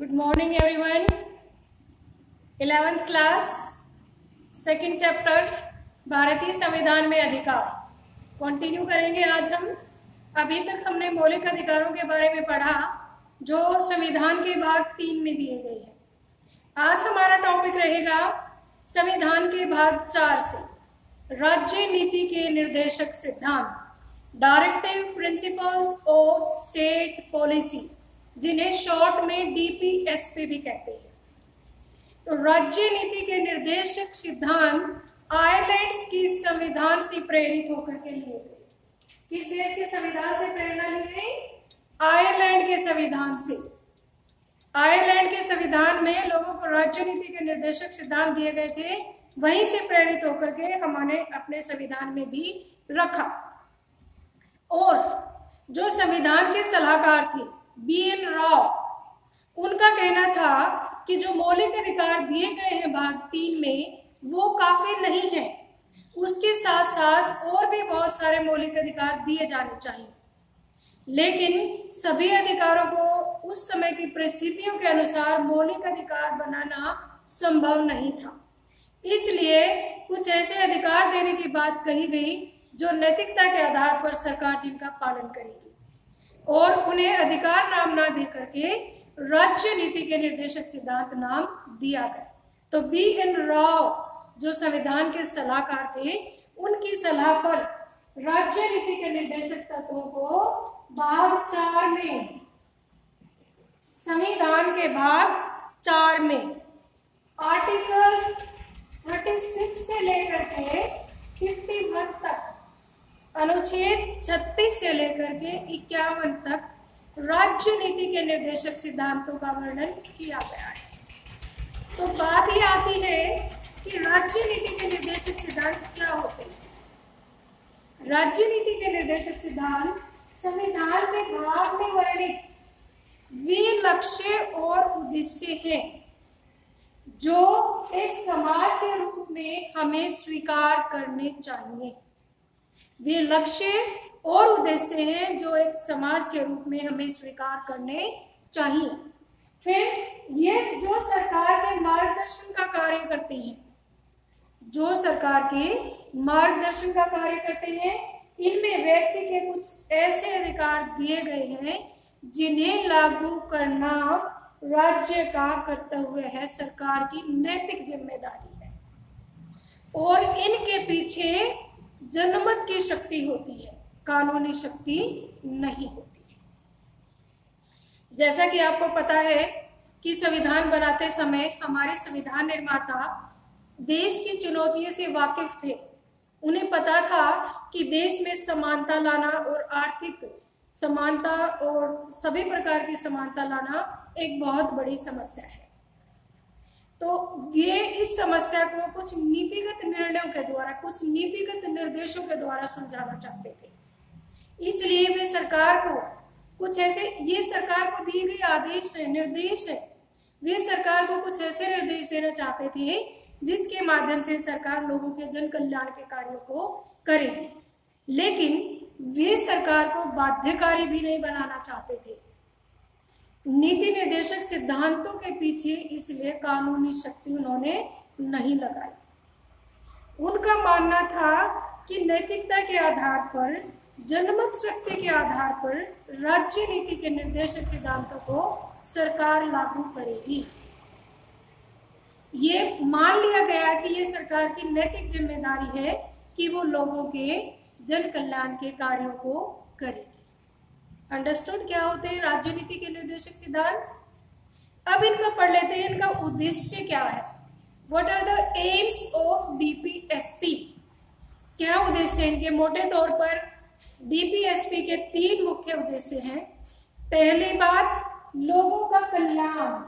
Good morning everyone. 11th class, second chapter भारतीय संविधान में अधिकार कंटिन्यू करेंगे। आज हम अभी तक हमने मौलिक अधिकारों के बारे में पढ़ा जो संविधान के भाग 3 में दिए गए हैं। आज हमारा टॉपिक रहेगा संविधान के भाग 4 से राज्य नीति के निर्देशक सिद्धांत, directive principles of state policy, जिन्हें शॉर्ट में डीपीएसपी भी कहते हैं। तो राज्य नीति के निर्देशक सिद्धांत आयरलैंड की संविधान से प्रेरित होकर के लिए गए। किस देश के संविधान से प्रेरणा ली गई? आयरलैंड के संविधान से। आयरलैंड के संविधान में लोगों को राज्य नीति के निर्देशक सिद्धांत दिए गए थे, वहीं से प्रेरित होकर के हमने अपने संविधान में भी रखा। और जो संविधान के सलाहकार थे BN राव, उनका कहना था कि जो मौलिक अधिकार दिए गए हैं भाग 3 में वो काफी नहीं है, उसके साथ साथ और भी बहुत सारे मौलिक अधिकार दिए जाने चाहिए। लेकिन सभी अधिकारों को उस समय की परिस्थितियों के अनुसार मौलिक अधिकार बनाना संभव नहीं था, इसलिए कुछ ऐसे अधिकार देने की बात कही गई जो नैतिकता के आधार पर सरकार जिनका पालन करेगी, और उन्हें अधिकार नाम ना दे करके राज्य नीति के निर्देशक सिद्धांत नाम दिया गया। तो BN राव जो संविधान के सलाहकार थे, उनकी सलाह पर राज्य नीति के निर्देशक तत्वों को भाग 4 में, संविधान के भाग 4 में आर्टिकल 36 से लेकर के 51 तक, अनुच्छेद 36 से लेकर के 51 तक राज्य नीति के निर्देशक सिद्धांतों का वर्णन किया गया है। तो बात ये आती है कि राज्य नीति के निर्देशक सिद्धांत क्या होते हैं। राज्य नीति के निर्देशक सिद्धांत संविधान के भाग में वर्णित वे लक्ष्य और उद्देश्य हैं जो एक समाज के रूप में हमें स्वीकार करने चाहिए। वे लक्ष्य और उद्देश्य हैं जो एक समाज के रूप में हमें स्वीकार करने चाहिए। फिर ये जो सरकार के मार्गदर्शन का कार्य करते हैं, जो सरकार के मार्गदर्शन का कार्य करते हैं, इनमें व्यक्ति के कुछ ऐसे अधिकार दिए गए हैं जिन्हें लागू करना राज्य का कर्तव्य है, सरकार की नैतिक जिम्मेदारी है, और इनके पीछे जनमत की शक्ति होती है, कानूनी शक्ति नहीं होती है। जैसा कि आपको पता है कि संविधान बनाते समय हमारे संविधान निर्माता देश की चुनौतियों से वाकिफ थे। उन्हें पता था कि देश में समानता लाना और आर्थिक समानता और सभी प्रकार की समानता लाना एक बहुत बड़ी समस्या है। तो ये इस समस्या को कुछ नीतिगत निर्णयों के द्वारा, कुछ नीतिगत निर्देशों के द्वारा सुलझाना चाहते थे। इसलिए वे सरकार को कुछ ऐसे, ये सरकार को दिए गए आदेश है, निर्देश है, वे सरकार को कुछ ऐसे निर्देश देना चाहते थे जिसके माध्यम से सरकार लोगों के जन कल्याण के कार्यों को करेगी। लेकिन वे सरकार को बाध्यकारी भी नहीं बनाना चाहते थे। नीति निर्देशक सिद्धांतों के पीछे इसलिए कानूनी शक्ति उन्होंने नहीं लगाई। उनका मानना था कि नैतिकता के आधार पर, जनमत शक्ति के आधार पर राज्य नीति के निर्देशक सिद्धांतों को सरकार लागू करेगी। ये मान लिया गया कि ये सरकार की नैतिक जिम्मेदारी है कि वो लोगों के जन कल्याण के कार्यों को करेगी। अंडरस्टूड? क्या होते हैं राज्य नीति के निर्देशक सिद्धांत? अब इनका पढ़ लेते हैं, इनका उद्देश्य क्या है। What are the aims of DPSP? क्या उद्देश्य है इनके? मोटे तौर पर डीपीएसपी के 3 मुख्य उद्देश्य हैं। पहली बात, लोगों का कल्याण।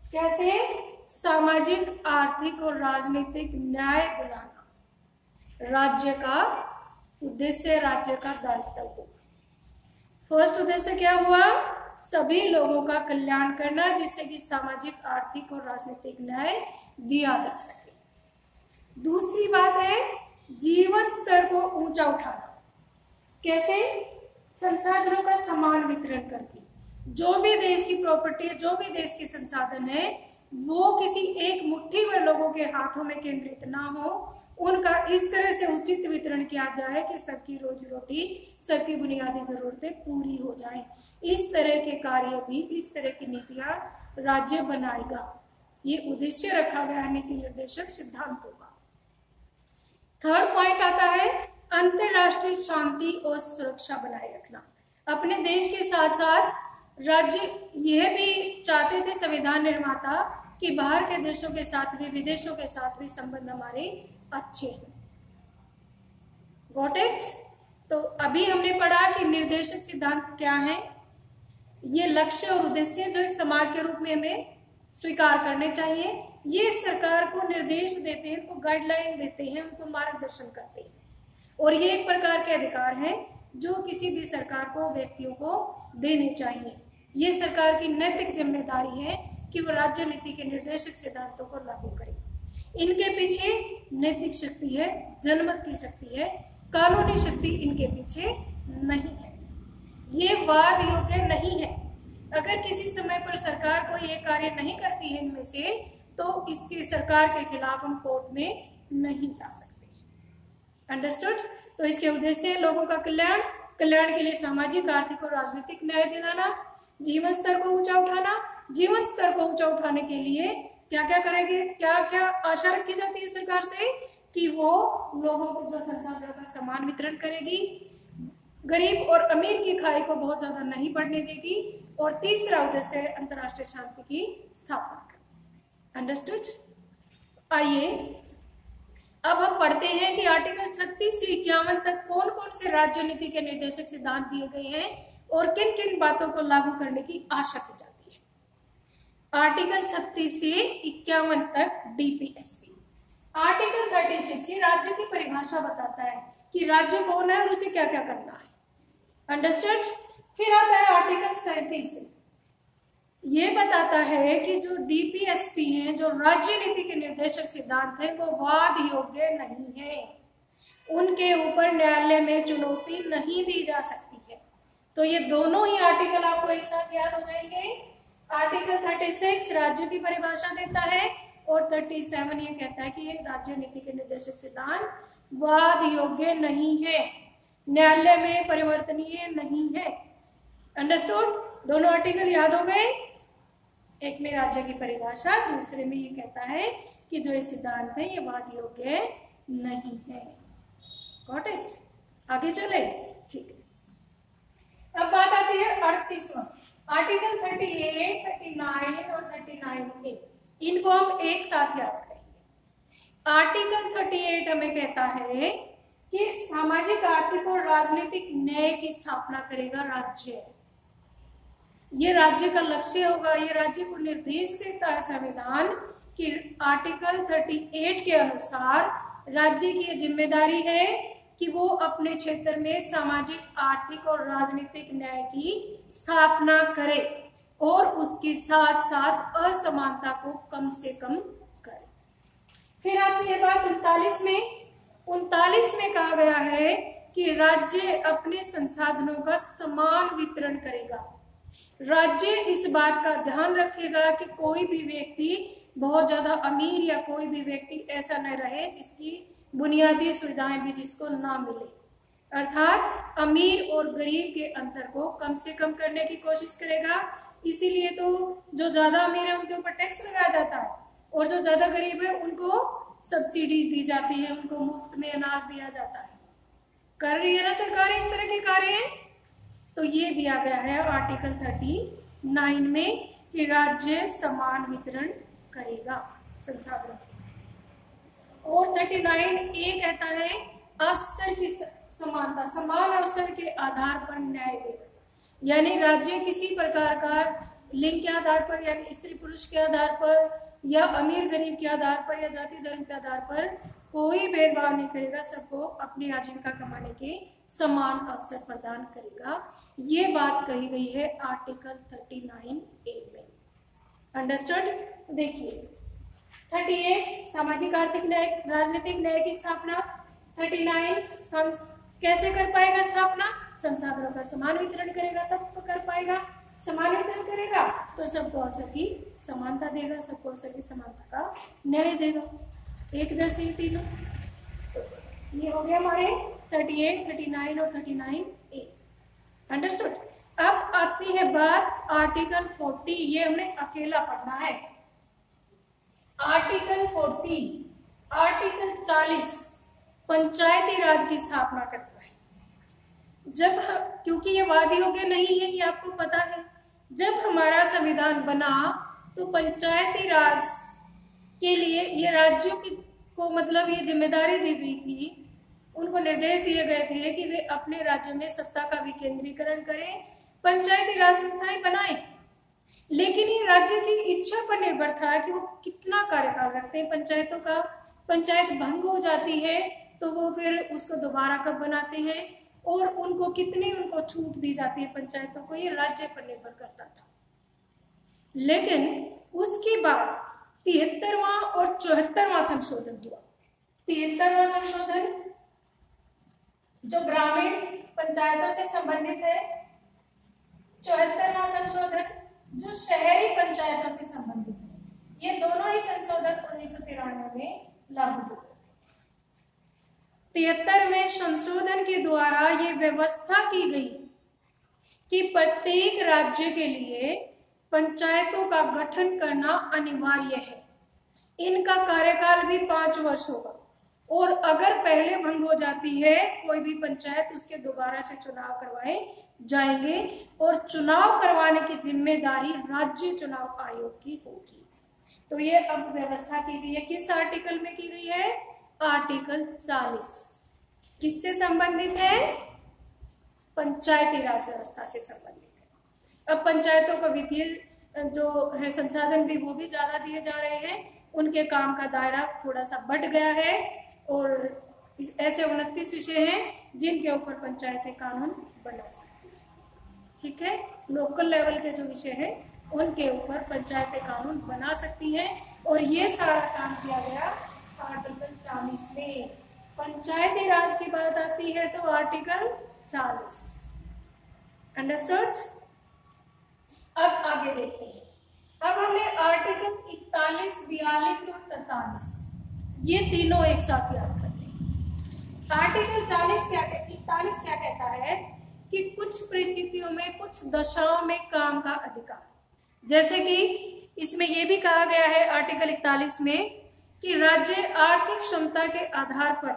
कैसे? सामाजिक, आर्थिक और राजनीतिक न्याय दिलाना राज्य का उद्देश्य, राज्य का दायित्व होगा। फर्स्ट उद्देश्य क्या हुआ? सभी लोगों का कल्याण करना, जिससे कि सामाजिक, आर्थिक और राजनीतिक न्याय दिया जा सके। दूसरी बात है जीवन स्तर को ऊंचा उठाना। कैसे? संसाधनों का समान वितरण करके, जो भी देश की प्रॉपर्टी है, जो भी देश के संसाधन है, वो किसी एक मुट्ठी भर लोगों के हाथों में केंद्रित ना हो, उनका इस तरह से उचित वितरण किया जाए कि सबकी रोजी रोटी, सबकी बुनियादी जरूरतें पूरी हो जाएं। इस तरह के कार्य भी, इस तरह की नीतियां राज्य बनाएगा। ये उद्देश्य रखा गया है नीति निर्देशक सिद्धांतों का। थर्ड पॉइंट आता है अंतरराष्ट्रीय शांति और सुरक्षा बनाए रखना। अपने देश के साथ साथ राज्य यह भी चाहते थे संविधान निर्माता कि बाहर के देशों के साथ भी, विदेशों के साथ भी संबंध हमारे अच्छे हैं। Got it? तो अभी हमने पढ़ा कि निर्देशक सिद्धांत क्या है, ये लक्ष्य और उद्देश्य जो एक समाज के रूप में हमें स्वीकार करने चाहिए। ये सरकार को निर्देश देते हैं, उनको गाइडलाइन देते हैं, उनको मार्गदर्शन करते हैं, और ये एक प्रकार के अधिकार हैं जो किसी भी सरकार को, व्यक्तियों को देने चाहिए। ये सरकार की नैतिक जिम्मेदारी है कि वो राज्य नीति के निर्देशक सिद्धांतों को लागू करे। इनके पीछे नैतिक शक्ति है, जनमत की शक्ति है, कानूनी शक्ति इनके पीछे नहीं है। ये वाद योग्य नहीं है। अगर किसी समय पर सरकार को ये कार्य नहीं करती है इनमें से, तो इसकी सरकार के खिलाफ हम कोर्ट में नहीं जा सकते। अंडरस्टूड? तो इसके उद्देश्य लोगों का कल्याण, कल्याण के लिए सामाजिक, आर्थिक और राजनीतिक न्याय दिलाना, जीवन स्तर को ऊंचा उठाना। जीवन स्तर को ऊंचा उठाने के लिए क्या क्या करेंगे, क्या क्या आशा रखी जाती है सरकार से कि वो लोगों को जो संसाधनों का समान वितरण करेगी, गरीब और अमीर की खाई को बहुत ज्यादा नहीं बढ़ने देगी, और तीसरा उद्देश्य है अंतर्राष्ट्रीय शांति की स्थापना करना। अंडरस्टूड? आइए अब हम पढ़ते हैं कि आर्टिकल 36 से 51 तक कौन कौन से राज्य नीति के निर्देशक सिद्धांत दिए गए हैं और किन किन बातों को लागू करने की आशा की जाती है। आर्टिकल 36 से 51 तक डीपीएसपी। आर्टिकल 36 ये राज्य की परिभाषा बताता है कि राज्य कौन है और उसे क्या क्या करना है। अंडरस्टूड? फिर आता है आर्टिकल 37, ये बताता है कि जो डीपीएसपी हैं, जो राज्य नीति के निर्देशक सिद्धांत हैं, वो वाद योग्य नहीं है, उनके ऊपर न्यायालय में चुनौती नहीं दी जा सकती है। तो ये दोनों ही आर्टिकल आपको एक साथ याद हो जाएंगे। आर्टिकल 36 राज्य की परिभाषा देता है और 37 ये कहता है कि ये राज्य नीति के निर्देशक सिद्धांत वाद योग्य नहीं है, न्यायालय में परिवर्तनीय नहीं है। अंडरस्टूड? दोनों आर्टिकल याद हो गए। एक में राज्य की परिभाषा, दूसरे में ये कहता है कि जो ये सिद्धांत है ये वाद योग्य नहीं है। Got it? आगे चले? ठीक है। अब बात आती है 38वां आर्टिकल 38, 39 और 39A। इनको हम एक साथ याद करेंगे। आर्टिकल 38 हमें कहता है कि सामाजिक, आर्थिक और राजनीतिक न्याय की स्थापना करेगा राज्य। ये राज्य का लक्ष्य होगा। ये राज्य को निर्देश देता है संविधान कि आर्टिकल 38 के अनुसार राज्य की जिम्मेदारी है कि वो अपने क्षेत्र में सामाजिक, आर्थिक और राजनीतिक न्याय की स्थापना करे और उसके साथ साथ असमानता को कम से कम करे। फिर आती है बात 39 में। 39 में कहा गया है कि राज्य अपने संसाधनों का समान वितरण करेगा। राज्य इस बात का ध्यान रखेगा कि कोई भी व्यक्ति बहुत ज्यादा अमीर या कोई भी व्यक्ति ऐसा न रहे जिसकी बुनियादी सुविधाएं भी जिसको ना मिले। अर्थात अमीर और गरीब के अंतर को कम से कम करने की कोशिश करेगा। इसीलिए तो जो ज्यादा अमीर है उनके ऊपर टैक्स लगाया जाता है और जो ज्यादा गरीब है उनको सब्सिडीज दी जाती है, उनको मुफ्त में अनाज दिया जाता है। कर रही है ना सरकार इस तरह के कार्य। तो ये दिया गया है आर्टिकल 39 में कि राज्य समान वितरण करेगा संसाधनों। और 39A कहता है अवसर की समानता, समान अवसर के आधार पर न्याय देगा। यानी राज्य किसी प्रकार का लिंग के आधार पर, यानी स्त्री पुरुष के आधार पर या अमीर गरीब के आधार पर या जाति धर्म के आधार पर कोई भेदभाव नहीं करेगा, सबको अपनी आजीविका कमाने के समान अवसर प्रदान करेगा। ये बात कही गई है आर्टिकल 39A में। अंडरस्टूड? देखिए 38 सामाजिक, आर्थिक न्याय, राजनीतिक न्याय की स्थापना। 39 कैसे कर पाएगा स्थापना? संसाधनों का समान वितरण करेगा तब तो कर पाएगा। समान वितरण करेगा तो सबको अवसर की समानता देगा, सबको अवसर की समानता का न्याय देगा। एक जैसे ही तीनों, तो ये हो गया हमारे 38, 39 और 39A। अंडरस्टूड। अब आती है बात आर्टिकल 40, ये हमने अकेला पढ़ना है। आर्टिकल 40, आर्टिकल 40 पंचायती राज की स्थापना करता है। जब क्योंकि ये वादियों के नहीं है, ये आपको पता है, जब हमारा संविधान बना तो पंचायती राज के लिए ये राज्यों की को मतलब ये जिम्मेदारी दी गई थी, उनको निर्देश दिए गए थे कि वे अपने राज्य में सत्ता का विकेंद्रीकरण करें, पंचायती राज संस्थाएं बनाएं। लेकिन ये राज्य की इच्छा पर निर्भर था कि वो कितना कार्यकाल रखते हैं पंचायतों का। पंचायत भंग हो जाती है तो वो फिर उसको दोबारा कब बनाते हैं और उनको कितनी उनको छूट दी जाती है पंचायतों को, ये राज्य पर निर्भर करता था। लेकिन उसके बाद 73वां और 74वां संशोधन हुआ। 73वां संशोधन जो ग्रामीण पंचायतों से संबंधित है, 74वां संशोधन जो शहरी पंचायतों से संबंधित है। ये दोनों ही संशोधन 1993 में लागू हुए। 73वें संशोधन के द्वारा ये व्यवस्था की गई कि प्रत्येक राज्य के लिए पंचायतों का गठन करना अनिवार्य है। इनका कार्यकाल भी 5 वर्ष होगा और अगर पहले भंग हो जाती है कोई भी पंचायत, उसके दोबारा से चुनाव करवाए जाएंगे और चुनाव करवाने की जिम्मेदारी राज्य चुनाव आयोग की होगी। तो ये अब व्यवस्था की गई है। किस आर्टिकल में की गई है? आर्टिकल 40। किससे संबंधित है? पंचायती राज व्यवस्था से संबंधित है। अब पंचायतों को वित्तीय जो है संसाधन भी वो भी ज्यादा दिए जा रहे हैं, उनके काम का दायरा थोड़ा सा बढ़ गया है और ऐसे 29 विषय हैं जिनके ऊपर पंचायतें कानून बना सकती हैं। ठीक है, लोकल लेवल के जो विषय हैं उनके ऊपर पंचायतें कानून बना सकती हैं और ये सारा काम किया गया आर्टिकल 40 में। पंचायती राज की बात आती है तो आर्टिकल 40। अंडरस्टूड? अब आगे देखते हैं। अब हमने आर्टिकल 41, 42 और 43 ये तीनों एक साथ याद कर लें। आर्टिकल 41 क्या कहता है कि कुछ परिस्थितियों में, कुछ दशाओं में काम का अधिकार, जैसे कि इसमें यह भी कहा गया है आर्टिकल 41 में कि राज्य आर्थिक क्षमता के आधार पर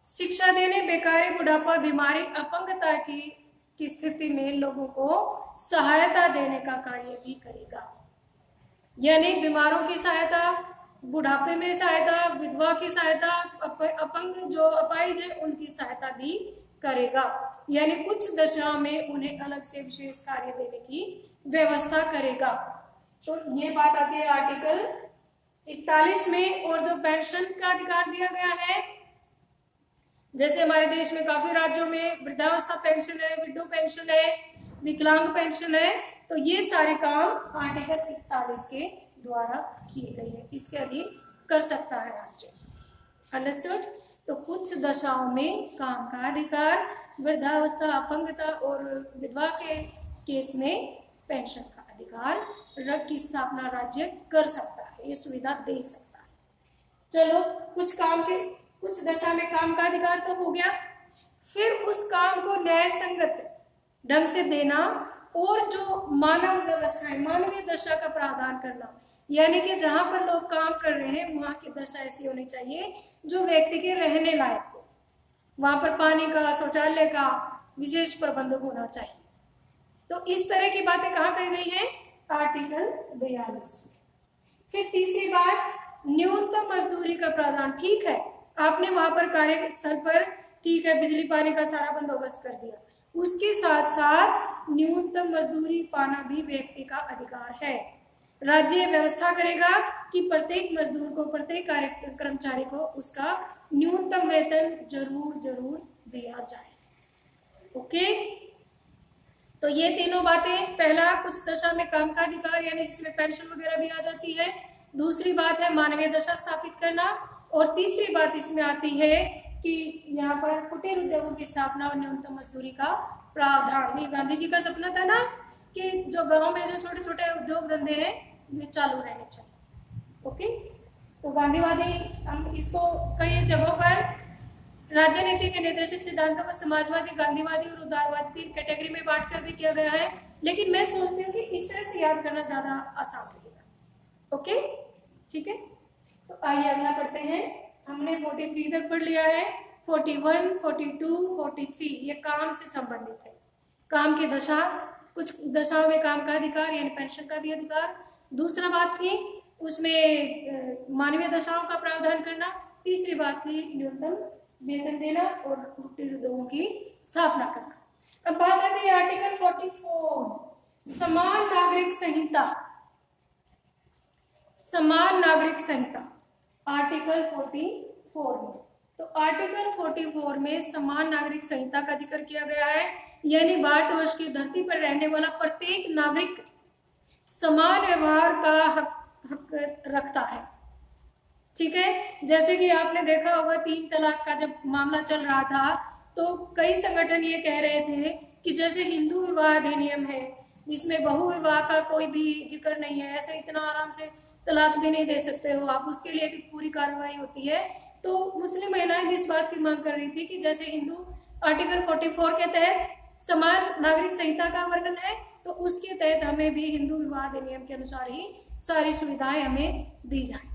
शिक्षा देने, बेकारी, बुढ़ापा, बीमारी, अपंगता की स्थिति में लोगों को सहायता देने का कार्य भी करेगा। यानी बीमारों की सहायता, बुढ़ापे में सहायता, विधवा की सहायता, अपंग जो अपाहिज है उनकी सहायता भी करेगा। यानी कुछ दशाओं में उन्हें अलग से विशेष कार्य देने की व्यवस्था करेगा। तो ये बात आती है आर्टिकल 41 में। और जो पेंशन का अधिकार दिया गया है, जैसे हमारे देश में काफी राज्यों में वृद्धावस्था पेंशन है, विडो पेंशन है, विकलांग पेंशन है, तो ये सारे काम आर्टिकल 41 के द्वारा किए गए हैं, इसके अधीन कर सकता है राज्य। अंडरस्टूड? तो कुछ दशाओं में काम का अधिकार, वृद्धावस्था, अपंगता और विधवा के केस में पेंशन का अधिकार की स्थापना राज्य कर सकता है, ये सुविधा दे सकता है। चलो, कुछ दशा में काम का अधिकार तो हो गया, फिर उस काम को न्याय संगत ढंग से देना और जो मानव व्यवस्था, मानवीय दशा का प्रावधान करना, यानी कि जहां पर लोग काम कर रहे हैं वहां की दशा ऐसी होनी चाहिए जो व्यक्ति के रहने लायक हो। वहां पर पानी का, शौचालय का विशेष प्रबंध होना चाहिए। तो इस तरह की बातें कहाँ कही गई हैं? आर्टिकल 42 में। फिर तीसरी बात, न्यूनतम मजदूरी का प्रावधान। ठीक है, आपने वहां पर कार्यस्थल पर ठीक है बिजली पानी का सारा बंदोबस्त कर दिया, उसके साथ साथ न्यूनतम मजदूरी पाना भी व्यक्ति का अधिकार है। राज्य व्यवस्था करेगा कि प्रत्येक मजदूर को, प्रत्येक कर्मचारी को उसका न्यूनतम वेतन जरूर दिया जाए। ओके, तो ये तीनों बातें, पहला कुछ दशा में काम का अधिकार यानी जिसमें पेंशन वगैरह भी आ जाती है, दूसरी बात है मानवीय दशा स्थापित करना, और तीसरी बात इसमें आती है कि यहाँ पर कुटीर उद्योगों की स्थापना और न्यूनतम मजदूरी का प्रावधान। गांधी जी का सपना था ना कि उनके जो गांव में जो छोटे छोटे उद्योग धंधे हैं वे चालू रहने चाहिए। ओके, तो गांधीवादी, हम इसको कई जगहों पर राजनीति के निर्देशक सिद्धांतों को समाजवादी, गांधीवादी और उदारवादी 3 कैटेगरी में बांटकर भी किया गया है, लेकिन मैं सोचती हूँ कि इस तरह से याद करना ज्यादा आसान रहेगा। ओके, ठीक है, तो आइए अगला पढ़ते हैं। हमने 43 तक पढ़ लिया है। 41, 42, 43 ये काम से संबंधित है। काम की दशा, कुछ दशाओं में काम का अधिकार यानी पेंशन का भी अधिकार। दूसरा बात थी उसमें मानवीय दशाओं का प्रावधान करना। तीसरी बात थी न्यूनतम वेतन देना और कुटीर उद्योगों की स्थापना करना। अब बात आती है आर्टिकल 44 समान नागरिक संहिता। समान नागरिक संहिता आर्टिकल 44 में, तो आर्टिकल 44 में समान नागरिक संहिता का जिक्र किया गया है, यानी भारतवर्ष की धरती पर रहने वाला प्रत्येक नागरिक समान व्यवहार का हक रखता है। ठीक है, जैसे कि आपने देखा होगा 3 तलाक का जब मामला चल रहा था तो कई संगठन ये कह रहे थे कि जैसे हिंदू विवाह अधिनियम है जिसमें बहु विवाह का कोई भी जिक्र नहीं है, ऐसे इतना आराम से तलाक भी नहीं दे सकते हो आप, उसके लिए भी पूरी कार्रवाई होती है। तो मुस्लिम महिलाएं भी इस बात की मांग कर रही थी कि जैसे हिंदू आर्टिकल 44 के तहत समान नागरिक संहिता का वर्णन है, तो उसके तहत हमें भी हिंदू विवाह अधिनियम के अनुसार ही सारी सुविधाएं हमें दी जाए।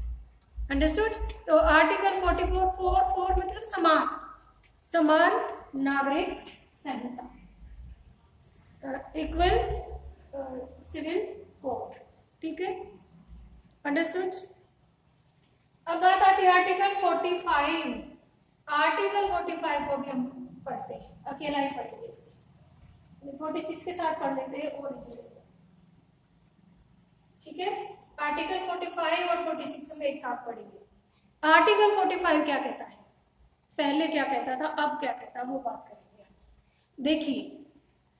अंडरस्टूड? तो आर्टिकल 44 मतलब समान, समान नागरिक संहिता, इक्वल सिविल कोड। ठीक है, अंडरस्टूड? अब बात आती है आर्टिकल 45। आर्टिकल 45 को भी हम पढ़ते हैं, अकेला ही पढ़ेंगे इसको, 46 के साथ पढ़ लेते हैं ओरिजिनल। ठीक है, आर्टिकल 45 और 46 हम एक साथ पढ़ेंगे। आर्टिकल 45 क्या कहता है, पहले क्या कहता था, अब क्या कहता है, वो बात करेंगे। देखिए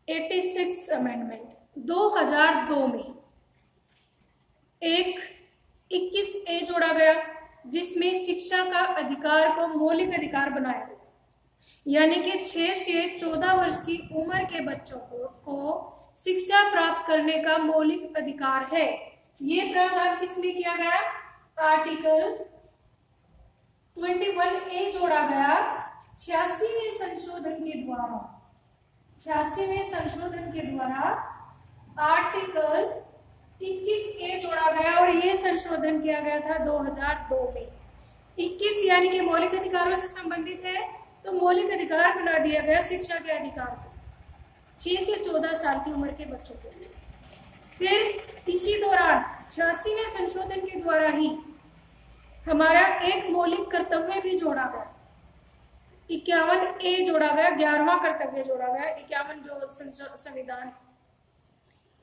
86 अमेंडमेंट 2002 में एक 21A जोड़ा गया जिसमें शिक्षा का अधिकार को मौलिक अधिकार बनाया गया, यानी कि 6 से 14 वर्ष की उम्र के बच्चों को शिक्षा प्राप्त करने का मौलिक अधिकार है। ये प्रावधान किसमें किया गया, आर्टिकल 21A जोड़ा गया 86वें संशोधन के द्वारा। 86वें संशोधन के द्वारा आर्टिकल 21A जोड़ा गया और ये संशोधन किया गया था 2002 में। 21 यानी कि मौलिक अधिकारों से संबंधित है, तो मौलिक अधिकार बना दिया गया शिक्षा के अधिकार को 6 से 14 साल की उम्र के बच्चों के लिए। फिर इसी दौरान 86वें संशोधन के द्वारा ही हमारा एक मौलिक कर्तव्य भी जोड़ा गया, 51A जोड़ा गया, 11वां कर्तव्य जोड़ा गया। 51 जो संविधान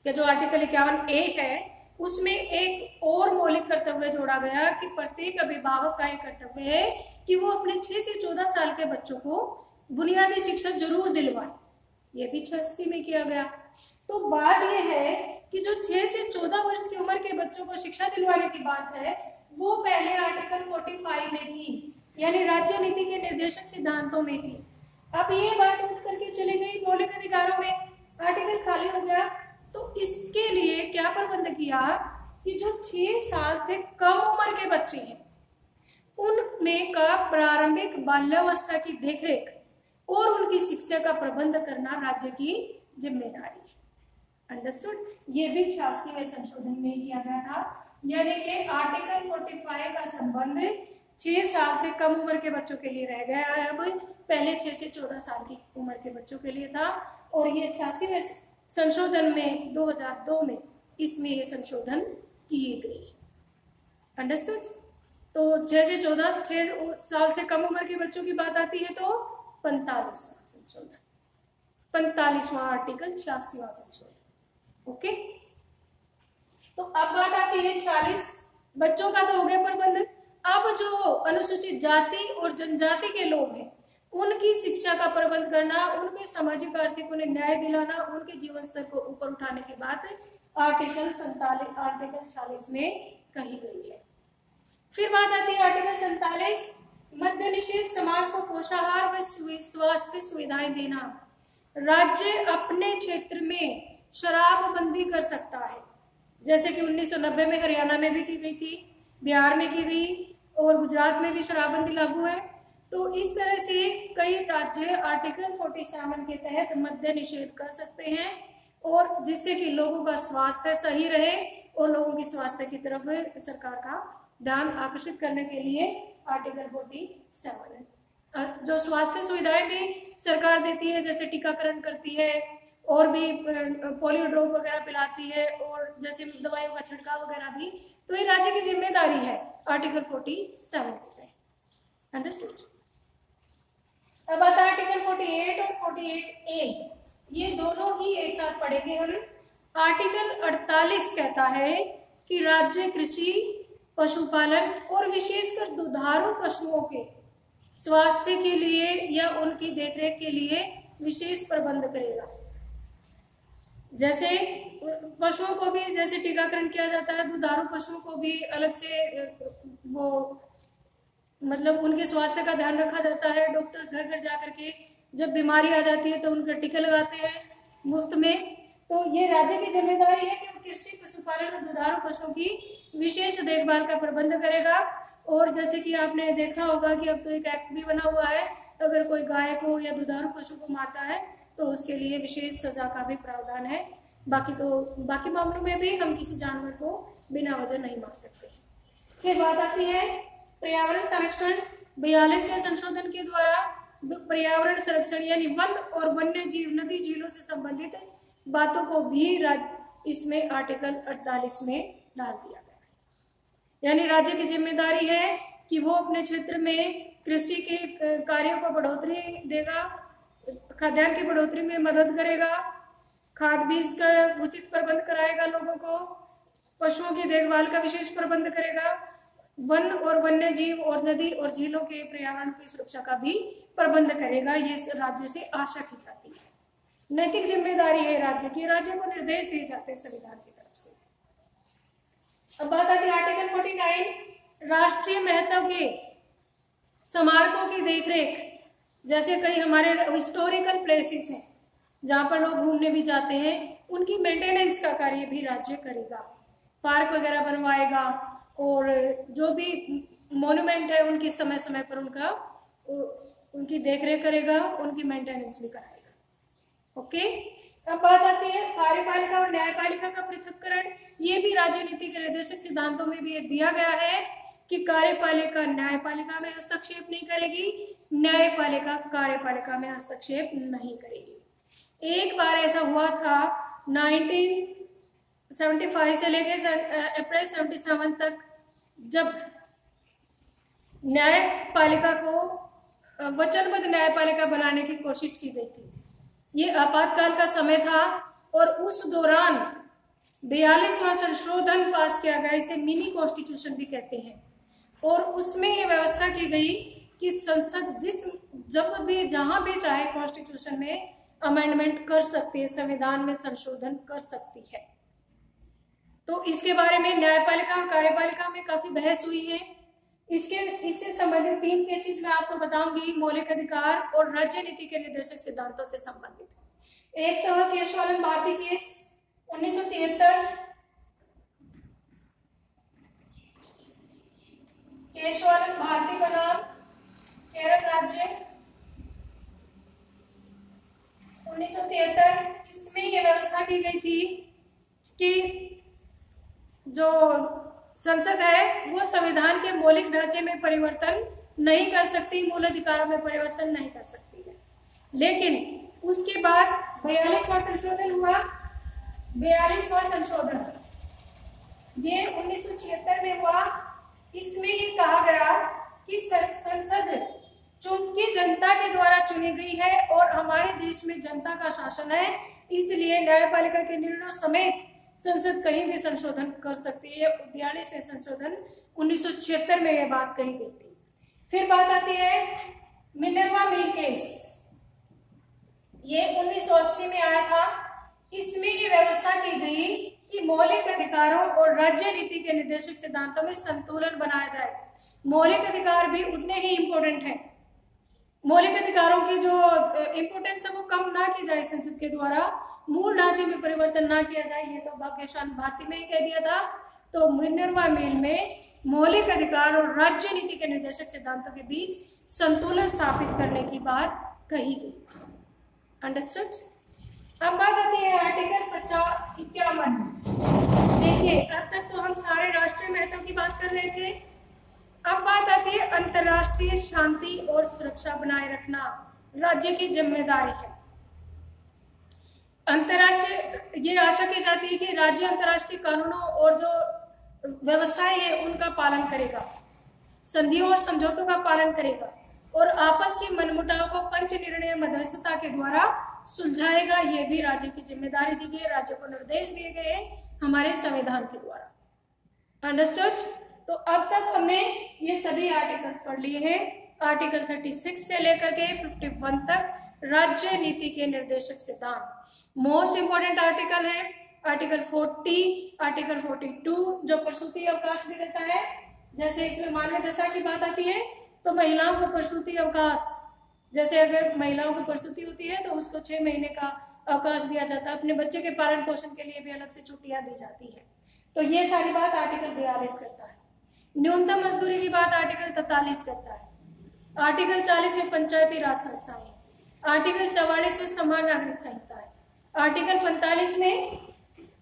का जो आर्टिकल 51A है उसमें एक और मौलिक कर्तव्य जोड़ा गया कि प्रत्येक अभिभावक का एक कर्तव्य है कि वो अपने 6 से 14 साल के बच्चों को बुनियादी शिक्षा जरूर दिलवाए। ये भी 86 में किया गया। तो बात यह है कि जो 6 से 14 वर्ष की उम्र के बच्चों को शिक्षा दिलवाने की बात है वो पहले आर्टिकल 45 में थी, यानी राज्य नीति के निर्देशक सिद्धांतों में थी। अब ये बात उठ करके चली गई मौलिक अधिकारों में, आर्टिकल खाली हो गया। तो इसके लिए क्या प्रबंध किया कि जो 6 साल से कम उम्र के बच्चे हैं उनमें का प्रारंभिक बाल्यावस्था की देखरेख और उनकी शिक्षा का प्रबंध करना राज्य की जिम्मेदारी है। अंडरस्टूड? ये भी 86वें संशोधन में किया गया था, यानी कि आर्टिकल 45 का संबंध 6 साल से कम उम्र के बच्चों के लिए रह गया है। अब पहले 6 से 14 साल की उम्र के बच्चों के लिए था, और ये 86वें संशोधन में 2002 में इसमें ये संशोधन किए गए। अंडरस्टूड? तो 6 से 14 6 साल से कम उम्र के बच्चों की बात आती है तो 45वां संशोधन, 45वां आर्टिकल 86वां संशोधन। ओके, तो अब बात आती है 46। बच्चों का तो हो गया प्रबंध। अब जो अनुसूचित जाति और जनजाति के लोग हैं उनकी शिक्षा का प्रबंध करना, उनके सामाजिक आर्थिक उन्हें न्याय दिलाना, उनके जीवन स्तर को ऊपर उठाने की बात आर्टिकल 40 में कही गई है। फिर बात आती है आर्टिकल 47 मद्य निषेध, समाज को पोषाहार व स्वास्थ्य सुविधाएं देना। राज्य अपने क्षेत्र में शराबबंदी कर सकता है, जैसे कि 1990 में हरियाणा में भी की गई थी, बिहार में की गई और गुजरात में भी शराबबंदी लागू है। तो इस तरह से कई राज्य आर्टिकल 47 के तहत मद्य निषेध कर सकते हैं, और जिससे कि लोगों का स्वास्थ्य सही रहे और लोगों की स्वास्थ्य की तरफ सरकार का ध्यान आकर्षित करने के लिए आर्टिकल 47 है। जो स्वास्थ्य सुविधाएं भी सरकार देती है, जैसे टीकाकरण करती है और भी पोलियो ड्रॉप वगैरह पिलाती है, और जैसे दवाइयों का छिड़काव वगैरह भी, तो ये राज्य की जिम्मेदारी है आर्टिकल 47 के तहत। अंडरस्टूड। अब आता है आर्टिकल 48 और 48A, ये दोनों ही एक साथ पढ़ेंगे हम। आर्टिकल 48 कहता है कि राज्य कृषि, पशुपालन और विशेषकर दुधारू पशुओं के स्वास्थ्य के लिए या उनकी देखरेख के लिए विशेष प्रबंध करेगा। जैसे पशुओं को भी जैसे टीकाकरण किया जाता है, दुधारू पशुओं को भी अलग से वो मतलब उनके स्वास्थ्य का ध्यान रखा जाता है। डॉक्टर घर घर जा करके जब बीमारी आ जाती है तो उनका टीका लगाते हैं मुफ्त में। तो ये राज्य की जिम्मेदारी है कि वो कृषि, पशुपालन और दुधारू पशुओं की विशेष देखभाल का प्रबंध करेगा। और जैसे कि आपने देखा होगा कि अब तो एक एक्ट भी बना हुआ है, अगर कोई गाय को या दुधारू पशु को मारता है तो उसके लिए विशेष सजा का भी प्रावधान है। बाकी मामलों में भी हम किसी जानवर को बिना वजह नहीं मार सकते। फिर बात आती है पर्यावरण संरक्षण। 42वें संशोधन के द्वारा पर्यावरण संरक्षण यानी वन और वन्य जीव, नदी, झीलों से संबंधित बातों को भी राज्य इसमें आर्टिकल 48 में डाल दिया गया है। यानी राज्य की जिम्मेदारी है कि वो अपने क्षेत्र में कृषि के कार्यों को बढ़ोतरी देगा, खाद्यान्न की बढ़ोतरी में मदद करेगा, खाद बीज का उचित प्रबंध कराएगा लोगों को, पशुओं की देखभाल का विशेष प्रबंध करेगा, वन और वन्य जीव और नदी और झीलों के पर्यावरण की सुरक्षा का भी प्रबंध करेगा। ये राज्य से आशा की जाती है। नैतिक जिम्मेदारी है राज्य की, राज्य को निर्देश दिए जाते हैं संविधान की तरफ से। अब बात आती है आर्टिकल 49, राष्ट्रीय महत्व के स्मारकों की देखरेख। जैसे कई हमारे हिस्टोरिकल प्लेसेस हैं जहाँ पर लोग घूमने भी जाते हैं, उनकी मेंटेनेंस का कार्य भी राज्य करेगा, पार्क वगैरह बनवाएगा और जो भी मॉन्यूमेंट है उनकी समय समय पर उनकी देखरेख करेगा, उनकी मेंटेनेंस भी कराएगा। ओके। अब बात आती है कार्यपालिका और न्यायपालिका का पृथक्करण। ये भी राज्य नीति के निर्देशक सिद्धांतों में भी दिया गया है कि कार्यपालिका न्यायपालिका में हस्तक्षेप नहीं करेगी, न्यायपालिका कार्यपालिका में हस्तक्षेप नहीं करेगी। एक बार ऐसा हुआ था 1975 से लेकर अप्रैल 77 तक, जब न्यायपालिका को वचनबद्ध न्यायपालिका बनाने की कोशिश की गई थी। ये आपातकाल का समय था और उस दौरान 42वां संशोधन पास किया गया, इसे मिनी कॉन्स्टिट्यूशन भी कहते हैं। और उसमें ये व्यवस्था की गई कि संसद जब भी जहां भी चाहे कॉन्स्टिट्यूशन में अमेंडमेंट कर सकती है, संविधान में संशोधन कर सकती है। तो इसके बारे में न्यायपालिका और कार्यपालिका में काफी बहस हुई है। इससे संबंधित 3 केसेस मैं आपको बताऊंगी, मौलिक अधिकार और राज्य नीति के निर्देशक सिद्धांतों से संबंधित। एक तो केशवानंद भारती केस 1973, केशवानंद भारती का नाम, केरल राज्य, 1973। इसमें यह व्यवस्था की गई थी कि जो संसद है वो संविधान के मौलिक ढांचे में परिवर्तन नहीं कर सकती, मूल अधिकारों में परिवर्तन नहीं कर सकती है। लेकिन उसके बाद 42वां संशोधन हुआ। 42वां संशोधन ये 1976 में हुआ। इसमें ये कहा गया कि संसद चूंकि जनता के द्वारा चुनी गई है और हमारे देश में जनता का शासन है, इसलिए न्यायपालिका के निर्णयों समेत संसद कहीं भी संशोधन कर सकती है। 42वें संशोधन 1976 में यह बात कही गई थी। फिर बात आती है मिनर्वा मिल केस, ये 1980 में आया था। इसमें ये व्यवस्था की गई कि मौलिक अधिकारों और राज्य नीति के निर्देशक सिद्धांतों में संतुलन बनाया जाए। मौलिक अधिकार भी उतने ही इम्पोर्टेंट हैं, मौलिक अधिकारों की जो इम्पोर्टेंस है वो कम ना की जाए संसद के द्वारा, मूल ढांचे में परिवर्तन ना किया जाए, ये तो भाग्यशाली भारती ने ही कह दिया था। तो मिनर्वा मिल में मौलिक अधिकार और राज्य नीति के निर्देशक सिद्धांतों के बीच संतुलन स्थापित करने की बात कही गई। अंडरस्टूड। अब बात आती है आर्टिकल 51। देखिए अब तक तो हम सारे राष्ट्रीय महत्व की बात कर रहे थे, अब बात आती है अंतर्राष्ट्रीय शांति और सुरक्षा बनाए रखना राज्य की जिम्मेदारी है। अंतर्राष्ट्रीय ये आशा की जाती है कि राज्य अंतर्राष्ट्रीय कानूनों और जो व्यवस्थाएं हैं उनका पालन करेगा, संधियों और समझौतों का पालन करेगा और आपस की मनमुटाव को पंच निर्णय मध्यस्थता के द्वारा सुलझाएगा। ये भी राज्य की जिम्मेदारी दी गई है, राज्य को निर्देश दिए गए हमारे संविधान के द्वारा। अंडरस्टूड। तो अब तक हमने ये सभी आर्टिकल्स पढ़ लिए हैं, आर्टिकल 36 से लेकर के 51 तक राज्य नीति के निर्देशक सिद्धांत। मोस्ट इंपोर्टेंट आर्टिकल है आर्टिकल 40, आर्टिकल 42 जो प्रसूति अवकाश भी देता है। जैसे इसमें मानवीय दशा की बात आती है तो महिलाओं को प्रसूति अवकाश, जैसे अगर महिलाओं को प्रसूति होती है तो उसको 6 महीने का अवकाश दिया जाता है, अपने बच्चे के पालन पोषण के लिए भी अलग से छुट्टियां दी जाती है। तो ये सारी बात आर्टिकल 42 करता है। न्यूनतम मजदूरी की बात आर्टिकल 43 करता है। आर्टिकल 40 में पंचायती राज संस्थाएं, आर्टिकल 44 में समान नागरिक संहिता है, आर्टिकल 45 में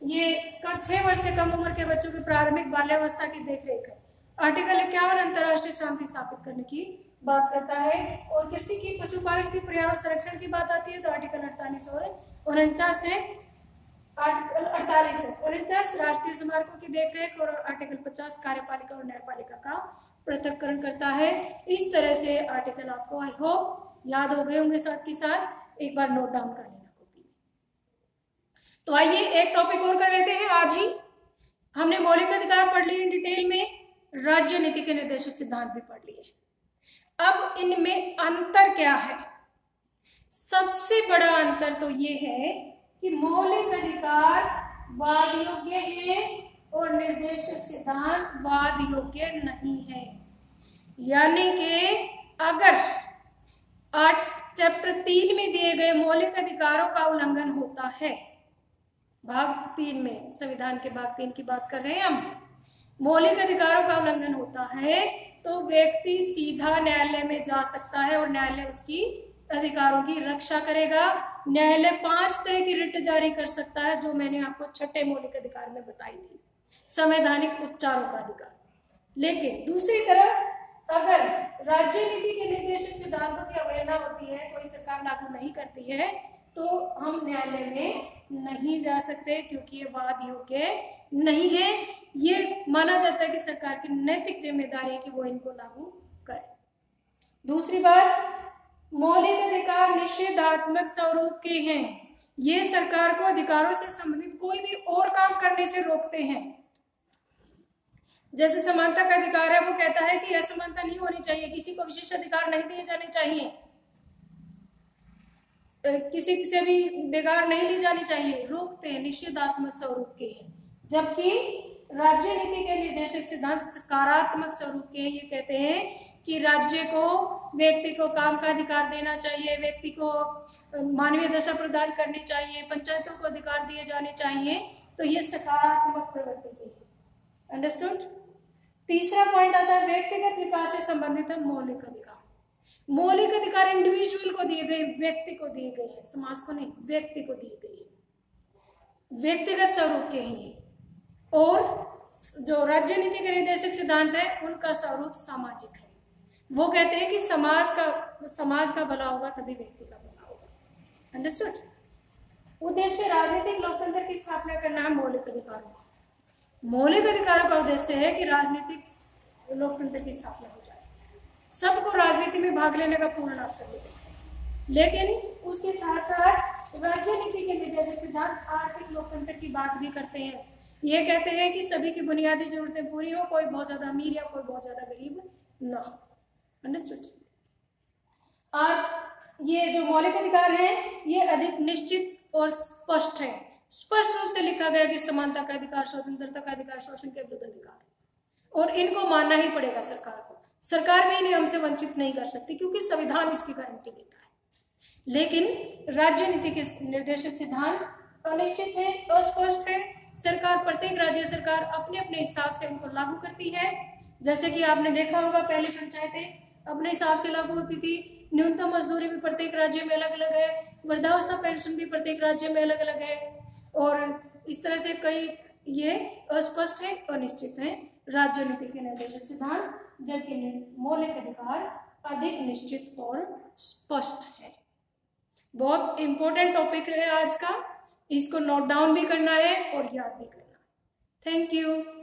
ये 6 वर्ष से कम उम्र के बच्चों की प्रारंभिक बाल्यावस्था की देखरेख है। आर्टिकल 51 अंतर्राष्ट्रीय शांति स्थापित करने की बात करता है और कृषि की, पशुपालन की, पर्यावरण संरक्षण की बात आती है तो आर्टिकल 48 और 49 है। आर्टिकल 48 है 49 राष्ट्रीय स्मारकों की देखरेख और आर्टिकल 50 कार्यपालिका और न्यायपालिका का पृथक्करण करता है। इस तरह से आर्टिकल आपको आई होप याद हो गए होंगे, साथ ही साथ एक बार नोट डाउन कर लेना कॉपी में। तो आइए एक टॉपिक और कर लेते हैं। आज ही हमने मौलिक अधिकार पढ़ लिए डिटेल में, राज्य नीति के निर्देशक सिद्धांत भी पढ़ लिए। अब इनमें अंतर क्या है? सबसे बड़ा अंतर तो ये है कि मौलिक अधिकार वाद योग्य है और निर्देशक सिद्धांत वाद योग्य नहीं है। यानी कि अगर चैप्टर 3 में दिए गए मौलिक अधिकारों का उल्लंघन होता है, भाग 3 में, संविधान के भाग 3 की बात कर रहे हैं हम, मौलिक अधिकारों का उल्लंघन होता है तो व्यक्ति सीधा न्यायालय में जा सकता है और न्यायालय उसकी अधिकारों की रक्षा करेगा। न्यायालय 5 तरह की रिट जारी कर सकता है जो मैंने आपको 6ठे मौलिक अधिकार में बताई थी, संवैधानिक उपचारों का अधिकार। लेकिन दूसरी तरफ अगर राज्य नीति के निर्देशक सिद्धांतों की अवहेलना होती है, कोई सरकार लागू नहीं करती है, तो हम न्यायालय में नहीं जा सकते क्योंकि ये वाद योग्य नहीं है। ये माना जाता है कि सरकार की नैतिक जिम्मेदारी है कि वो इनको लागू करे। दूसरी बात, मौलिक अधिकार निषेधात्मक स्वरूप के हैं। ये सरकार को अधिकारों से संबंधित कोई भी और काम करने से रोकते हैं। जैसे समानता का अधिकार है, वो कहता है कि असमानता नहीं होनी चाहिए, किसी को विशेष अधिकार नहीं दिए जाने चाहिए, किसी से भी बेगार नहीं ली जानी चाहिए, रोकते हैं, निषेधात्मक स्वरूप के हैं। जबकि राज्य नीति के निर्देशक सिद्धांत सकारात्मक स्वरूप के हैं। ये कहते हैं कि राज्य को, व्यक्ति को काम का अधिकार देना चाहिए, व्यक्ति को मानवीय दशा प्रदान करनी चाहिए, पंचायतों को अधिकार दिए जाने चाहिए। तो ये सकारात्मक प्रवृत्ति है। अंडरस्टूड। तीसरा पॉइंट आता है व्यक्तिगत विकास से संबंधित है मौलिक अधिकार। मौलिक अधिकार इंडिविजुअल को दिए गए, व्यक्ति को दिए गए हैं, समाज को नहीं, व्यक्ति को दिए गए हैं, व्यक्तिगत स्वरूप के हैं। और जो राज्य नीति के निर्देशक सिद्धांत है उनका स्वरूप सामाजिक है। वो कहते हैं कि समाज का भला होगा तभी व्यक्ति का भला होगा। अंडरस्टूड। उद्देश्य राजनीतिक लोकतंत्र की स्थापना करना है मौलिक अधिकारों का। मौलिक अधिकारों का उद्देश्य है कि राजनीतिक लोकतंत्र की स्थापना हो जाए, सबको राजनीति में भाग लेने का पूर्ण अवसर मिले। लेकिन उसके साथ साथ राज्य नीति के निर्देशक सिद्धांत आर्थिक लोकतंत्र की बात भी करते हैं। ये कहते हैं कि सभी की बुनियादी जरूरतें पूरी हो, कोई बहुत ज्यादा अमीर या कोई बहुत ज्यादा गरीब ना हो। अंडरस्टूड। और ये जो मौलिक अधिकार है ये अधिक निश्चित और स्पष्ट है। स्पष्ट रूप से लिखा गया कि समानता का अधिकार, स्वतंत्रता का अधिकार, शोषण के विरुद्ध अधिकार, और इनको मानना ही पड़ेगा सरकार को। सरकार भी इन्हें हमसे वंचित नहीं कर सकती क्योंकि संविधान इसकी गारंटी देता है। लेकिन राज्य नीति के निर्देशक सिद्धांत अनिश्चित है, अस्पष्ट है। सरकार, प्रत्येक राज्य सरकार अपने अपने हिसाब से उनको लागू करती है। जैसे कि आपने देखा होगा, पहले पंचायतें अपने हिसाब से लागू होती थी। न्यूनतम मजदूरी भी प्रत्येक राज्य में अलग अलग है, वृद्धावस्था पेंशन भी प्रत्येक राज्य में अलग अलग है, और इस तरह से कई ये अस्पष्ट है, अनिश्चित है। राज्य नीति के निर्देशक सिद्धांत, जबकि मौलिक अधिकार अधिक निश्चित और स्पष्ट है। बहुत इंपॉर्टेंट टॉपिक है आज का, इसको नोट डाउन भी करना है और याद भी करना है। Thank you.